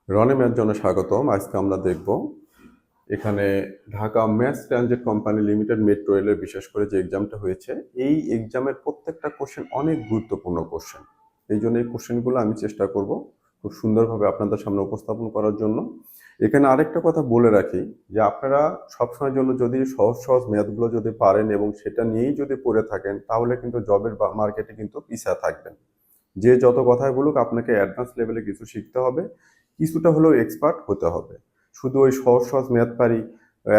Roni math জন্য স্বাগতম। আজকে আমরা দেখব এখানে Dhaka maths transit company limited metro রেলের বিশেষ করে যে এক্সামটা হয়েছে, এই এক্সামের প্রত্যেকটা কোশ্চেন অনেক গুরুত্বপূর্ণ কোশ্চেন। এই জন্য এই কোশ্চেনগুলো আমি চেষ্টা করব খুব সুন্দরভাবে আপনাদের সামনে উপস্থাপন করার জন্য। এখানে আরেকটা কথা বলে রাখি যে আপনারা সবসময়ের জন্য যদি সহজ সহজ ম্যাথগুলো যদি পারেন এবং সেটা নিয়েই যদি পড়ে থাকেন, তাহলে কিন্তু জবের মার্কেটে কিন্তু পিছিয়ে থাকবেন। যে যত কথাই বলুক, আপনাকে অ্যাডভান্স লেভেলে কিছু শিখতে হবে, কিছুটা হলেও এক্সপার্ট হতে হবে। শুধু ওই সহজ সহজ ম্যাথ পারি,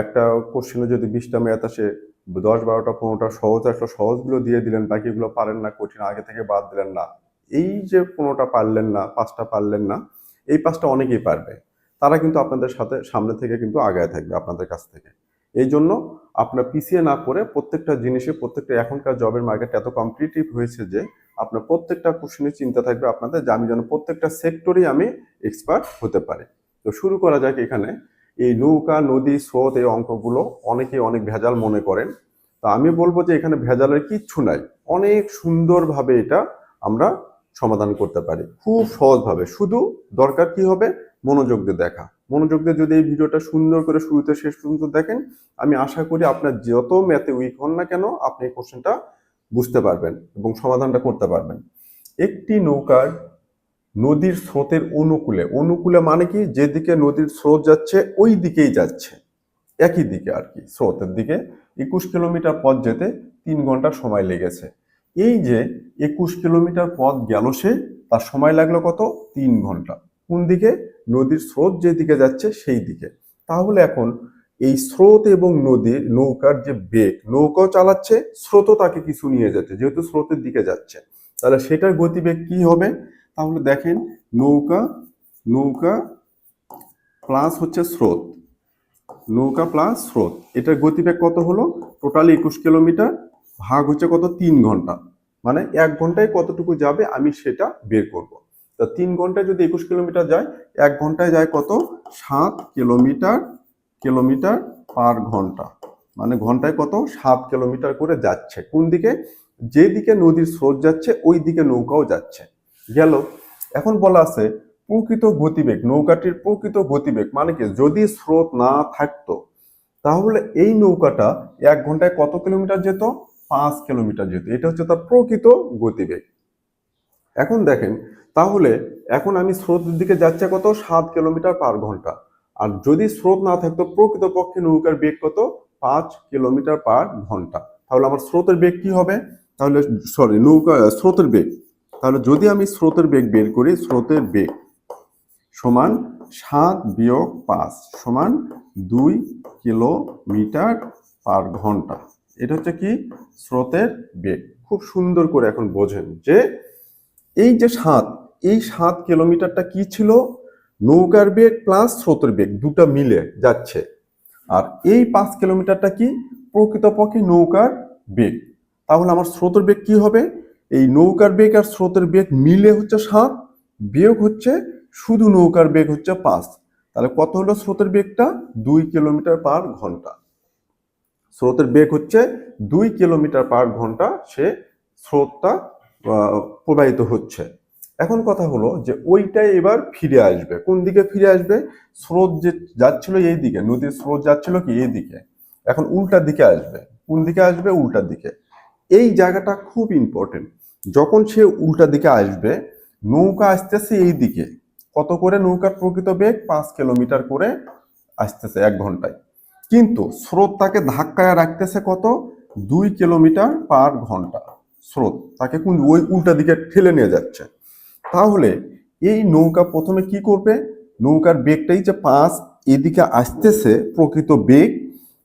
একটা কোশ্চেনে যদি 20টা ম্যাথ আসে, 10, 12টা, 15টা সহজ আসলো, সহজগুলো দিয়ে দিলেন, বাকিগুলো পারেন না, কঠিন আগে থেকে বাদ দিলেন না। এই যে 15টা পারলেন না, 5টা পারলেন না, এই 5টা অনেকেই পারবে। তারা কিন্তু আপনাদের সাথে সামনে থেকে কিন্তু আগায় থাকবে আপনাদের কাছ থেকে। এই জন্য আপনার পিছিয়ে না পড়ে প্রত্যেকটা জিনিসে, প্রত্যেকটা এখনকার জবের মার্কেট এত কম্পিটিটিভ হয়েছে যে আপনার প্রত্যেকটা কোশ্চেনে চিন্তা থাকবে আপনাদের যে আমি যেন প্রত্যেকটা সেক্টরেই আমি এক্সপার্ট হতে পারি। তো শুরু করা যাক। এখানে এই নৌকা, নদী, স্রোত, এই অঙ্কগুলো অনেকেই অনেক ভেজাল মনে করেন। তো আমি বলবো যে এখানে ভেজালের কিচ্ছু নাই, অনেক সুন্দরভাবে এটা আমরা সমাধান করতে পারি, খুব সহজভাবে। শুধু দরকার কি হবে, মনোযোগ দিয়ে দেখা। মনোযোগ দিয়ে যদি এই ভিডিওটা সুন্দর করে শুরুতে শেষ পর্যন্ত দেখেন, আমি আশা করি আপনার যত ম্যাথে উইক হন না কেন, আপনি এই কোশ্চেনটা বুঝতে পারবেন এবং সমাধানটা করতে পারবেন। একটি নৌকার নদীর স্রোতের অনুকূলে, অনুকূলে মানে কি, যেদিকে নদীর স্রোত যাচ্ছে ওই দিকেই যাচ্ছে, একই দিকে আর কি, স্রোতের দিকে 21 কিলোমিটার পথ যেতে 3 ঘন্টা সময় লেগেছে। এই যে 21 কিলোমিটার পথ গেল সে, তার সময় লাগলো কত? 3 ঘন্টা। কোন দিকে? নদীর স্রোত যেদিকে যাচ্ছে সেই দিকে। তাহলে এখন এই স্রোত এবং নদীর নৌকার যে বেগ, নৌকাও চালাচ্ছে, স্রোতও তাকে কিছু নিয়ে যাচ্ছে, যেহেতু স্রোতের দিকে যাচ্ছে, তাহলে সেটার গতিবেগ কি হবে? তাহলে দেখেন, নৌকা নৌকা প্লাস হচ্ছে স্রোত, নৌকা প্লাস স্রোত, এটার গতিবেগ কত হলো? টোটালি 21 কিলোমিটার, ভাগ হচ্ছে কত? 3 ঘন্টা। মানে 1 ঘন্টায় কতটুকু যাবে আমি সেটা বের করব। তা 3 ঘন্টায় যদি 21 কিলোমিটার যায়, 1 ঘন্টায় যায় কত? 7 কিলোমিটার কিলোমিটার পার ঘন্টা। মানে ঘন্টায় কত? 7 কিলোমিটার করে যাচ্ছে। কোন দিকে? যেদিকে নদীর স্রোত যাচ্ছে ওই দিকে নৌকাও যাচ্ছে। গেল। এখন বলা আছে প্রকৃত গতিবেগ, নৌকাটির প্রকৃত গতিবেগ মানে কি, যদি স্রোত না থাকতো তাহলে এই নৌকাটা 1 ঘন্টায় কত কিলোমিটার যেত? 5 কিলোমিটার যেত। এটা হচ্ছে তার প্রকৃত গতিবেগ। এখন দেখেন, তাহলে এখন আমি স্রোতের দিকে যাচ্ছে কত? 7 কিলোমিটার পার ঘন্টা। আর যদি স্রোত না থাকতো, প্রকৃতপক্ষে নৌকার বেগ কত? 5 কিলোমিটার পার ঘন্টা। তাহলে আমার স্রোতের বেগ কি হবে? তাহলে স্রোতের বেগ, তাহলে যদি আমি স্রোতের বেগ বের করি, স্রোতের বেগ সমান 7 বিয়োগ 5 সমান 2 কিলোমিটার পার ঘন্টা। এটা হচ্ছে কি? স্রোতের বেগ। খুব সুন্দর করে এখন বোঝেন যে এই যে 7, এই 7 কিলোমিটারটা কি ছিল? নৌকার বেগ প্লাস স্রোতের বেগ দুটা মিলে যাচ্ছে। আর এই 5 কিলোমিটারটা কি? প্রকৃতপক্ষে নৌকার বেগ। তাহলে আমার স্রোতের বেগ কি হবে? এই নৌকার বেগ আর স্রোতের বেগ মিলে হচ্ছে 7, বিয়োগ হচ্ছে শুধু নৌকার বেগ হচ্ছে 5। তাহলে কত হলো স্রোতের বেগটা? 2 কিলোমিটার পার ঘন্টা। স্রোতের বেগ হচ্ছে 2 কিলোমিটার পার ঘন্টা, সে স্রোতটা প্রবাহিত হচ্ছে। এখন কথা হলো যে ওইটাই এবার ফিরে আসবে। কোন দিকে ফিরে আসবে? স্রোত যে যাচ্ছিল এই দিকে, নদীর স্রোত যাচ্ছিল কি এই দিকে, এখন উল্টার দিকে আসবে। কোন দিকে আসবে? উল্টার দিকে। এই জায়গাটা খুব ইম্পর্টেন্ট। যখন সে উল্টা দিকে আসবে, নৌকা আসতেছে এই দিকে, কত করে নৌকার প্রকৃত বেগ? 5 কিলোমিটার করে আসতেছে 1 ঘন্টায়। কিন্তু স্রোত তাকে ধাক্কায় রাখতেছে কত? 2 কিলোমিটার পার ঘন্টা। স্রোত তাকে কোন ওই উল্টা দিকে ঠেলে নিয়ে যাচ্ছে। তাহলে এই নৌকা প্রথমে কি করবে? নৌকার বেগটাই যে 5, এদিকে আসতেছে প্রকৃত বেগ,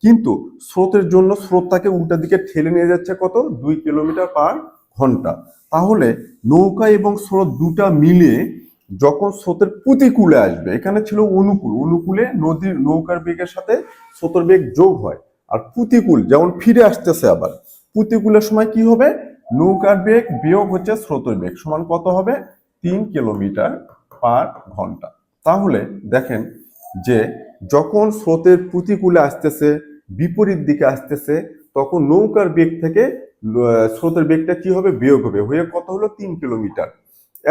কিন্তু স্রোতের জন্য স্রোত তাকে উল্টা দিকে ঠেলে নিয়ে যাচ্ছে কত? 2 কিলোমিটার পার ঘন্টা। তাহলে নৌকা এবং স্রোত দুটা মিলে যখন স্রোতের প্রতিকূলে আসবে, এখানে ছিল অনুকূল, অনুকূলে নদীর নৌকার বেগের সাথে স্রোতের বেগ যোগ হয়। আর প্রতিকূল যেমন ফিরে আসতেছে, আবার প্রতিকূলের সময় কি হবে? নৌকার বেগ বিয়োগ হচ্ছে স্রোতের বেগ সমান কত হবে? 3 কিলোমিটার পার ঘন্টা। তাহলে দেখেন যে যখন স্রোতের প্রতিকূলে আসতেছে, বিপরীত দিকে আসতেছে, তখন নৌকার বেগ থেকে স্রোতের বেগটা কি হবে? বিয়োগ হবে, হয়ে কত হলো? 3 কিলোমিটার।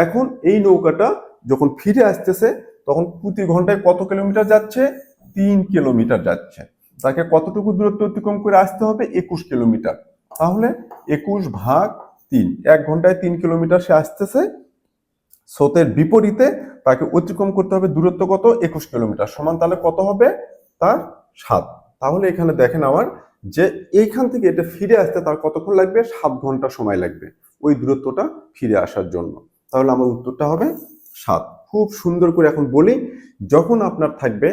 এখন এই নৌকাটা যখন ফিরে আসতেছে, তখন প্রতি ঘন্টায় কত কিলোমিটার যাচ্ছে? 3 কিলোমিটার যাচ্ছে। তাকে কতটুকু দূরত্ব অতিক্রম করে আসতে হবে? 21 কিলোমিটার। তাহলে 21/3, 1 ঘন্টায় 3 কিলোমিটার সে আসতেছে। স্রোতের বিপরীতে তাকে অতিক্রম করতে হবে দূরত্ব কত? 21 কিলোমিটার, সমান তাহলে কত হবে? তার 7। তাহলে এখানে দেখেন আমার যে এইখান থেকে এটা ফিরে আসতে তার কতক্ষণ লাগবে? 7 ঘন্টা সময় লাগবে ওই দূরত্বটা ফিরে আসার জন্য। তাহলে আমার উত্তরটা হবে 7। খুব সুন্দর করে এখন বলি, যখন আপনার থাকবে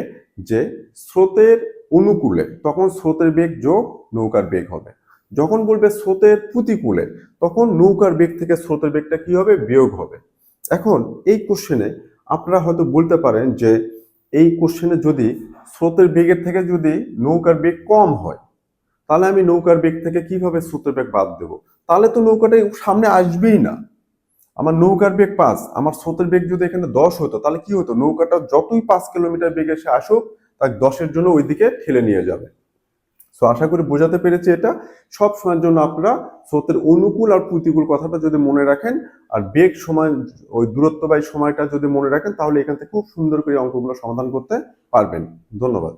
যে স্রোতের অনুকূলে, তখন স্রোতের বেগ যোগ নৌকার বেগ হবে। যখন বলবে স্রোতের প্রতিকূলে, তখন নৌকার বেগ থেকে স্রোতের বেগটা কি হবে? বিয়োগ হবে। এখন এই কোশ্চেনে আপনারা হয়তো বলতে পারেন যে এই কোশ্চেনে যদি স্রোতের বেগের থেকে যদি নৌকার বেগ কম হয়, তাহলে আমি নৌকার বেগ থেকে কিভাবে স্রোতের বেগ বাদ দেব? তাহলে তো নৌকাটা সামনে আসবেই না। আমার নৌকার বেগ 5, আমার স্রোতের বেগ যদি এখানে 10 হতো, তাহলে কি হতো? নৌকাটা যতই 5 কিলোমিটার বেগে সে আসুক, তার 10-এর জন্য ওইদিকে ঠেলে নিয়ে যাবে। সো আশা করি বোঝাতে পেরেছি। এটা সব সময়ের জন্য আপনারা স্রোতের অনুকূল আর প্রতিকূল কথাটা যদি মনে রাখেন, আর বেগ সময় ওই দূরত্ব বাই সময়টা যদি মনে রাখেন, তাহলে এখান থেকে খুব সুন্দর করে অঙ্কগুলো সমাধান করতে পারবেন। ধন্যবাদ।